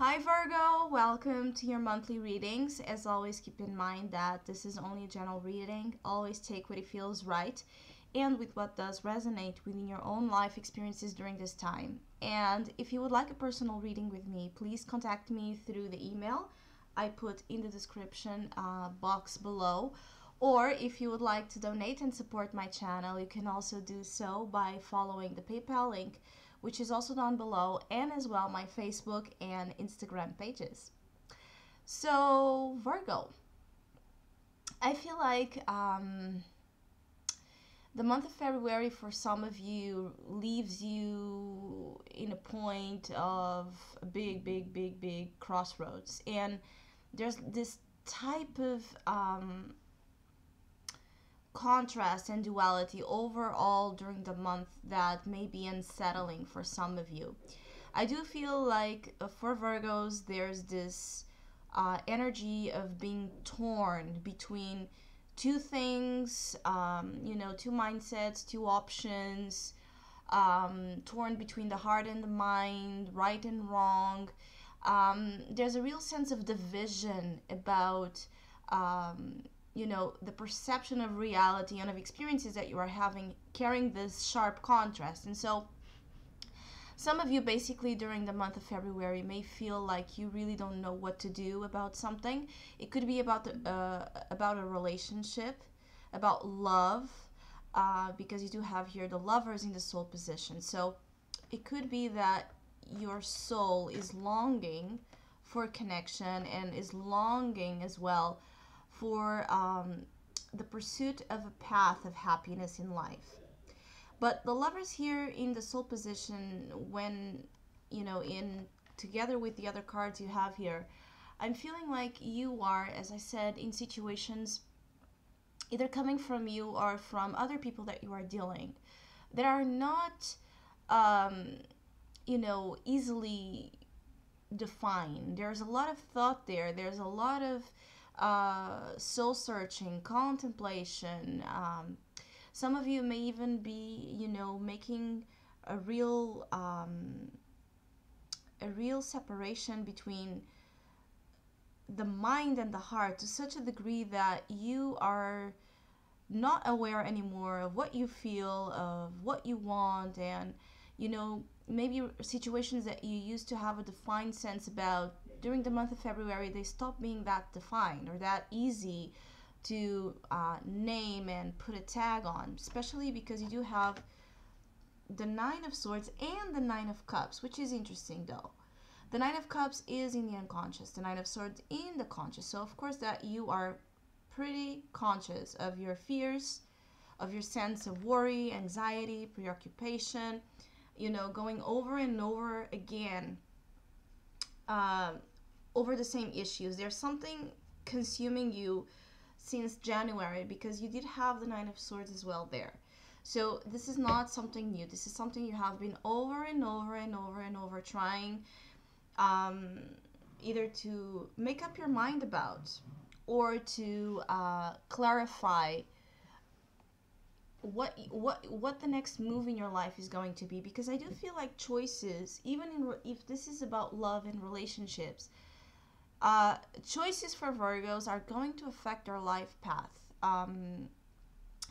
Hi Virgo, welcome to your monthly readings. As always, keep in mind that this is only a general reading. Always take what it feels right and with what does resonate within your own life experiences during this time. And if you would like a personal reading with me, please contact me through the email I put in the description box below. Or if you would like to donate and support my channel, you can also do so by following the PayPal link, which is also down below, and as well my Facebook and Instagram pages. So, Virgo, I feel like the month of February for some of you leaves you in a point of a big crossroads. And there's this type of contrast and duality overall during the month that may be unsettling for some of you. I do feel like for Virgos, there's this energy of being torn between two things, two mindsets, two options, torn between the heart and the mind, right and wrong. There's a real sense of division about the perception of reality and of experiences that you are having, carrying this sharp contrast. And so some of you basically during the month of February may feel like you really don't know what to do about something. It could be about a relationship, about love, because you do have here the lovers in the soul position. So it could be that your soul is longing for connection and is longing as well for the pursuit of a path of happiness in life. But the lovers here in the soul position, when, in together with the other cards you have here, I'm feeling like you are, as I said, in situations either coming from you or from other people that you are dealing that are not, easily defined. There's a lot of thought there. There's a lot of soul searching, contemplation. Some of you may even be, making a real separation between the mind and the heart to such a degree that you are not aware anymore of what you feel, of what you want, and maybe situations that you used to have a defined sense about during the month of February, they stop being that defined or that easy to name and put a tag on, especially because you do have the Nine of Swords and the Nine of Cups, which is interesting though. The Nine of Cups is in the unconscious, the Nine of Swords in the conscious. So of course that you are pretty conscious of your fears, of your sense of worry, anxiety, preoccupation, going over and over again over the same issues. There's something consuming you since January because you did have the Nine of Swords as well there. So this is not something new. This is something you have been over and over and over and over trying either to make up your mind about or to clarify what the next move in your life is going to be, because I do feel like choices, even if this is about love and relationships, choices for Virgos are going to affect their life path, and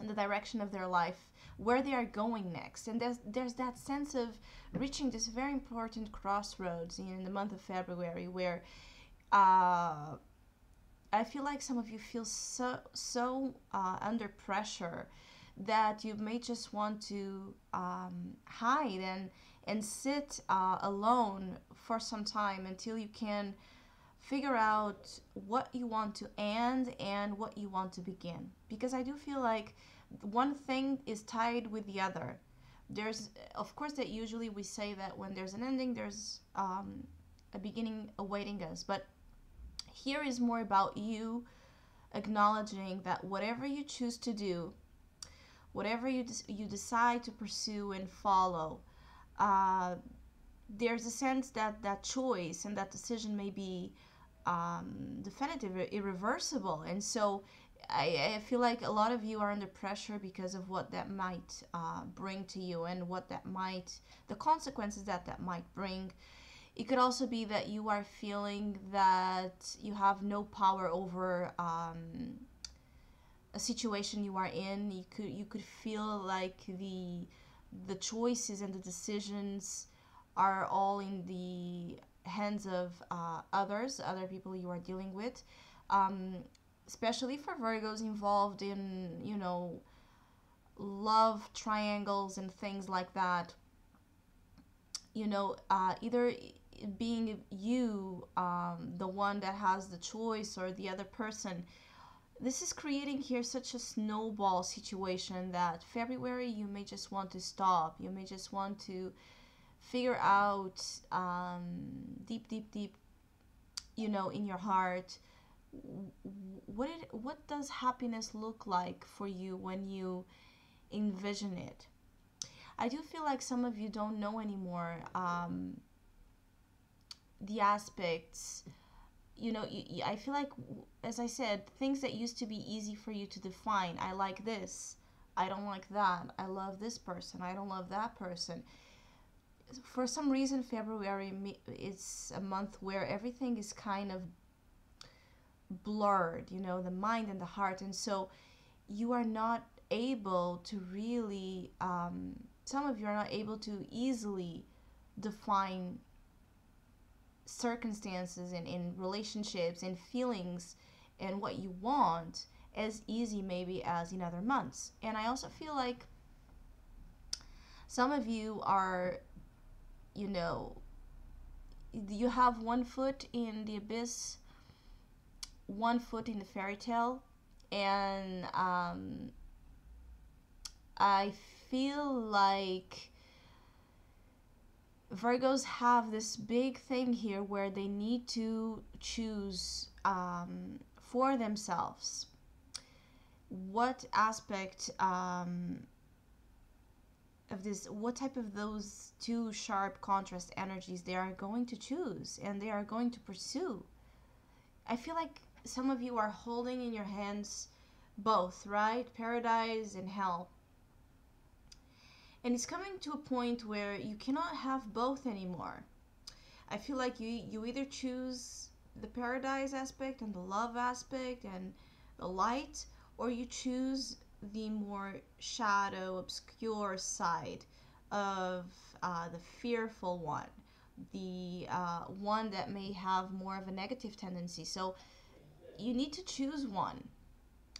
the direction of their life, where they are going next. And there's that sense of reaching this very important crossroads in the month of February where I feel like some of you feel so under pressure that you may just want to hide and sit alone for some time until you can figure out what you want to end and what you want to begin. Because I do feel like one thing is tied with the other. There's, of course, that usually we say that when there's an ending, there's a beginning awaiting us. But here is more about you acknowledging that whatever you choose to do, whatever you decide to pursue and follow, there's a sense that that choice and that decision may be definitive, irreversible. And so I feel like a lot of you are under pressure because of what that might bring to you and what that might, the consequences that might bring It could also be that you are feeling that you have no power over a situation you are in. You could feel like the choices and the decisions are all in the hands of other people you are dealing with. Um, Especially for Virgos involved in, love triangles and things like that. Either being you, the one that has the choice, or the other person. This is creating here such a snowball situation that February you may just want to stop. You may just want to figure out, deep, deep, deep, in your heart, what does happiness look like for you when you envision it. I do feel like some of you don't know anymore, the aspects. I feel like, as I said, things that used to be easy for you to define. I like this, I don't like that, I love this person, I don't love that person. For some reason, February is a month where everything is kind of blurred, the mind and the heart. And so you are not able to really, some of you are not able to easily define circumstances in relationships and feelings and what you want as easy maybe as in other months. And I also feel like some of you are, you have one foot in the abyss, one foot in the fairy tale. And I feel like Virgos have this big thing here where they need to choose, for themselves, what aspect, of this, what type of those two sharp contrast energies they are going to choose and they are going to pursue. I feel like some of you are holding in your hands both, right? Paradise and hell. And it's coming to a point where you cannot have both anymore. I feel like you either choose the paradise aspect and the love aspect and the light, or you choose the more shadow, obscure side of, the fearful one, the one that may have more of a negative tendency. So you need to choose one.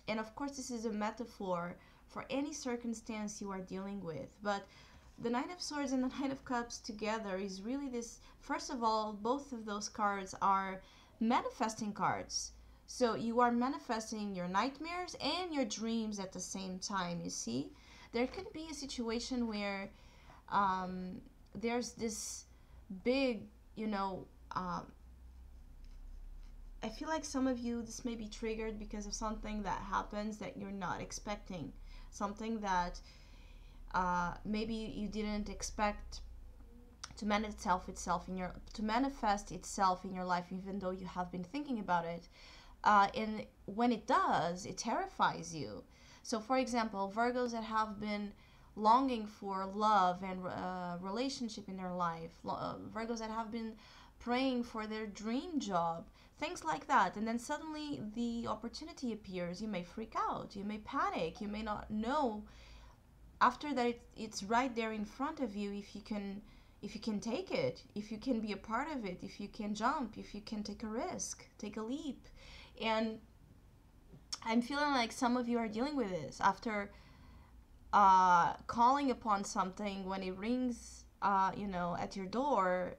And of course, this is a metaphor for any circumstance you are dealing with. But the Knight of Swords and the Knight of Cups together is really this. First of all, both of those cards are manifesting cards. So you are manifesting your nightmares and your dreams at the same time, you see? There could be a situation where, there's this big, I feel like some of you, this may be triggered because of something that happens that you're not expecting. Something that, maybe you didn't expect to manifest itself in your life, even though you have been thinking about it. And when it does, it terrifies you. So, for example, Virgos that have been longing for love and relationship in their life, Virgos that have been praying for their dream job, things like that. And then suddenly the opportunity appears. You may freak out, you may panic, you may not know after that it's right there in front of you if you can take it, if you can be a part of it, if you can jump, if you can take a risk, take a leap. And I'm feeling like some of you are dealing with this after calling upon something when it rings, at your door.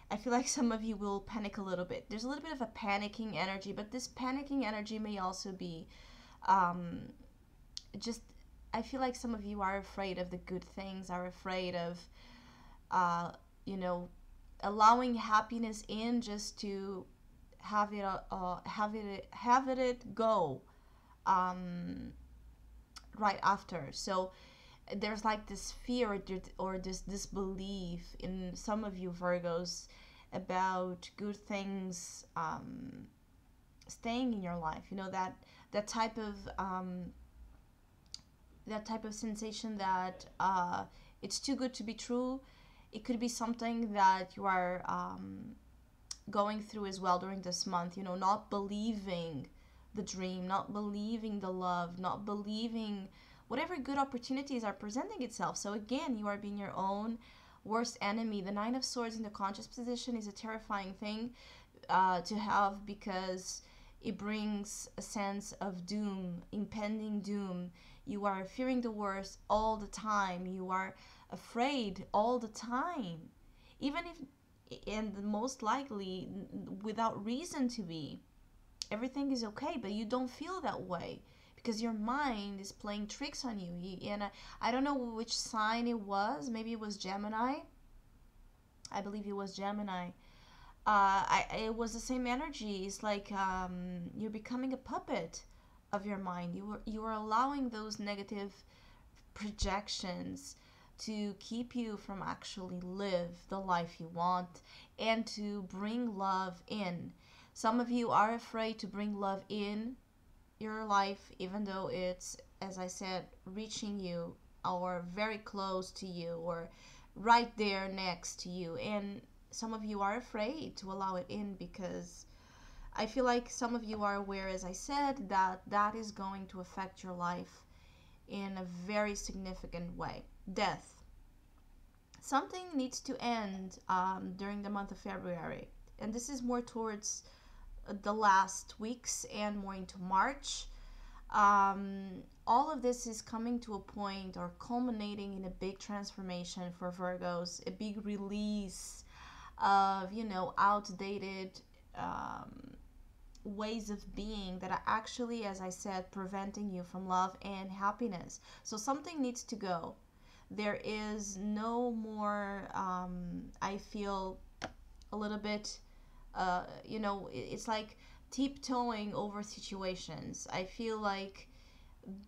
I feel like some of you will panic a little bit. There's a little bit of a panicking energy, but this panicking energy may also be, just, I feel like some of you are afraid of the good things, are afraid of, allowing happiness in just to have it go, right after. So there's like this fear or this disbelief in some of you Virgos about good things, staying in your life. That type of sensation that, it's too good to be true, It could be something that you are going through as well during this month, you know, not believing the dream, not believing the love, not believing whatever good opportunities are presenting itself. So again, you are being your own worst enemy. The Nine of Swords in the conscious position is a terrifying thing to have, because it brings a sense of doom, impending doom. You are fearing the worst all the time. You are afraid all the time. Even if, and most likely without reason to be. Everything is okay, but you don't feel that way because your mind is playing tricks on you. And I don't know which sign it was. Maybe it was Gemini. I believe it was Gemini. It was the same energy. It's like you're becoming a puppet of your mind. You are allowing those negative projections to keep you from actually live the life you want and to bring love in. Some of you are afraid to bring love in your life, even though it's, as I said, reaching you or very close to you or right there next to you. And some of you are afraid to allow it in because I feel like some of you are aware, as I said, that that is going to affect your life in a very significant way. Death. Something needs to end during the month of February. And this is more towards the last weeks and more into March. All of this is coming to a point or culminating in a big transformation for Virgos, a big release of, you know, outdated ways of being that are actually, as I said, preventing you from love and happiness. So something needs to go. There is no more, I feel a little bit, you know, it's like tiptoeing over situations. I feel like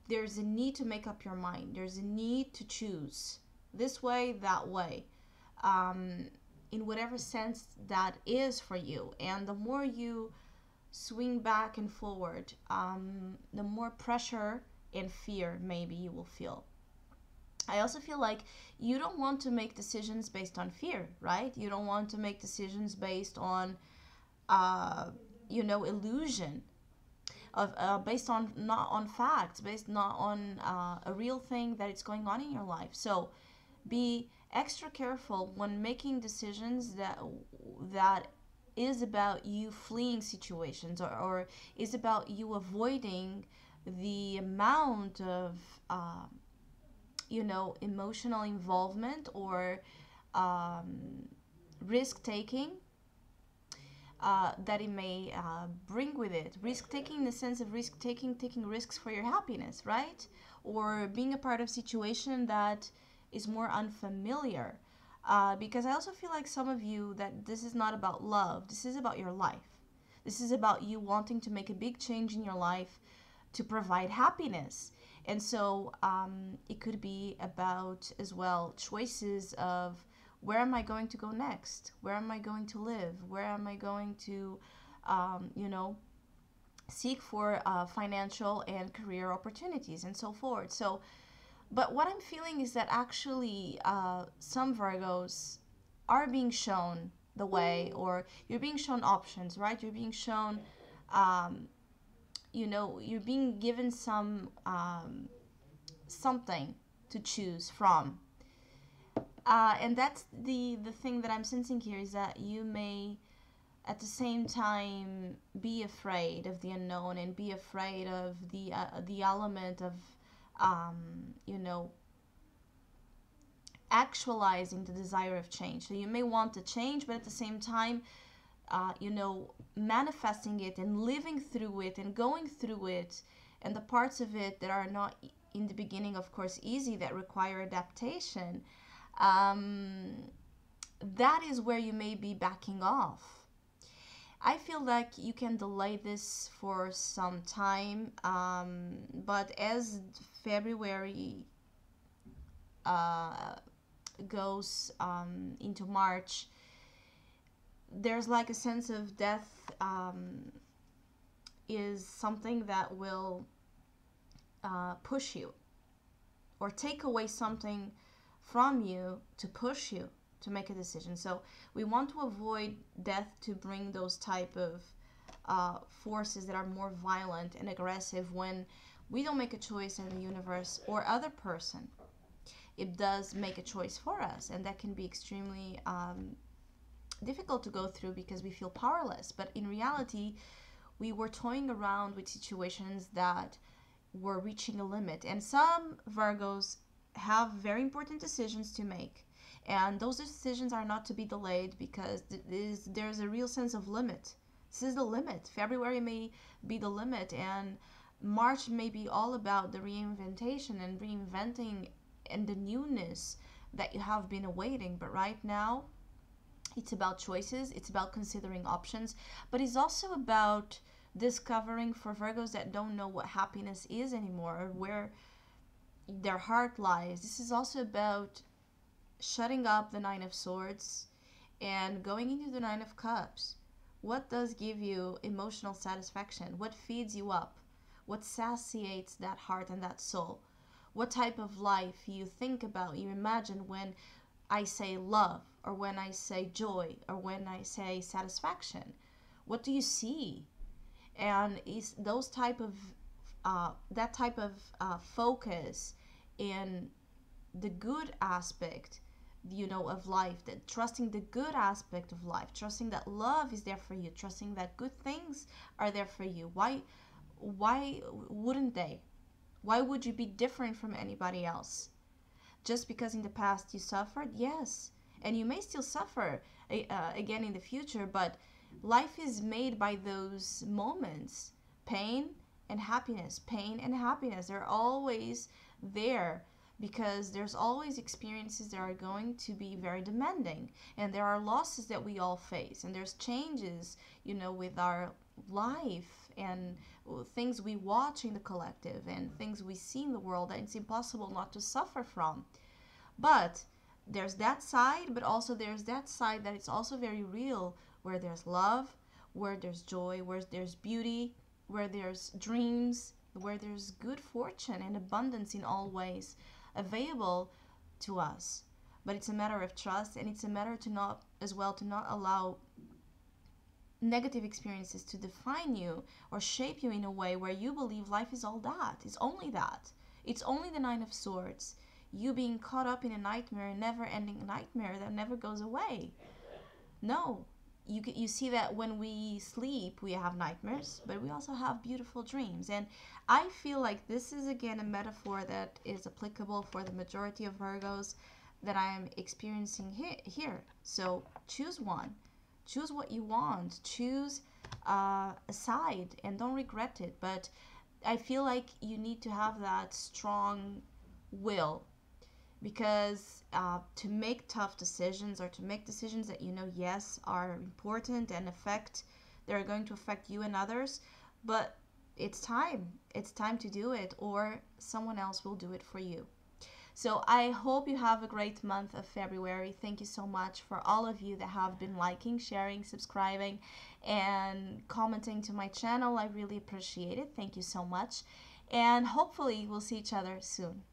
there's a need to make up your mind. There's a need to choose this way, that way, in whatever sense that is for you. And the more you swing back and forward, the more pressure and fear maybe you will feel. I also feel like you don't want to make decisions based on fear, right? You don't want to make decisions based on, you know, illusion, of based on not on facts, based not on a real thing that is going on in your life. So be extra careful when making decisions that is about you fleeing situations or is about you avoiding the amount of you know, emotional involvement or risk taking that it may bring with it. Risk taking in the sense of risk taking, taking risks for your happiness, right? Or being a part of situation that is more unfamiliar. Because I also feel like some of you that this is not about love. This is about your life. This is about you wanting to make a big change in your life to provide happiness. And so it could be about as well choices of where am I going to go next? Where am I going to live? Where am I going to, you know, seek for financial and career opportunities and so forth. So, but what I'm feeling is that actually some Virgos are being shown the way, or you're being shown options, right? You're being shown, you know, you're being given some something to choose from. And that's the thing that I'm sensing here, is that you may at the same time be afraid of the unknown and be afraid of the element of you know, actualizing the desire of change. So you may want to change, but at the same time you know, manifesting it and living through it and going through it, and the parts of it that are not in the beginning, of course, easy, that require adaptation, that is where you may be backing off. I feel like you can delay this for some time, but as February goes into March, there's like a sense of death is something that will push you or take away something from you to push you to make a decision. So we want to avoid death to bring those type of forces that are more violent and aggressive when we don't make a choice in the universe or other person. It does make a choice for us, and that can be extremely difficult to go through because we feel powerless. But in reality, we were toying around with situations that were reaching a limit. And some Virgos have very important decisions to make. And those decisions are not to be delayed because there's a real sense of limit. This is the limit. February may be the limit, and March may be all about the reinventation and reinventing and the newness that you have been awaiting. But right now, it's about choices, it's about considering options, but it's also about discovering, for Virgos that don't know what happiness is anymore or where their heart lies. This is also about shutting up the Nine of Swords and going into the Nine of Cups. What does give you emotional satisfaction? What feeds you up? What satiates that heart and that soul? What type of life you think about, you imagine when I say love, or when I say joy, or when I say satisfaction? What do you see? And is those type of that type of focus in the good aspect, of life, that trusting the good aspect of life, trusting that love is there for you, trusting that good things are there for you. Why wouldn't they? Why would you be different from anybody else? Just because in the past you suffered? Yes. And you may still suffer again in the future, but life is made by those moments. Pain and happiness. Pain and happiness. They're always there because there's always experiences that are going to be very demanding. And there are losses that we all face. And there's changes, with our life and things we watch in the collective and things we see in the world that it's impossible not to suffer from. But there's that side, but also there's that side that it's also very real, where there's love, where there's joy, where there's beauty, where there's dreams, where there's good fortune and abundance in all ways available to us. But it's a matter of trust, and it's a matter to not allow negative experiences to define you or shape you in a way where you believe life is all that. It's only that. It's only the Nine of Swords. You being caught up in a nightmare, a never-ending nightmare that never goes away. No. You see that when we sleep, we have nightmares, but we also have beautiful dreams. And I feel like this is, again, a metaphor that is applicable for the majority of Virgos that I am experiencing here. So choose one. Choose what you want. Choose a side and don't regret it. But I feel like you need to have that strong will, because to make tough decisions, or to make decisions that yes, are important and they're going to affect you and others, but it's time to do it, or someone else will do it for you. So I hope you have a great month of February. Thank you so much for all of you that have been liking, sharing, subscribing, and commenting to my channel. I really appreciate it. Thank you so much. And hopefully we'll see each other soon.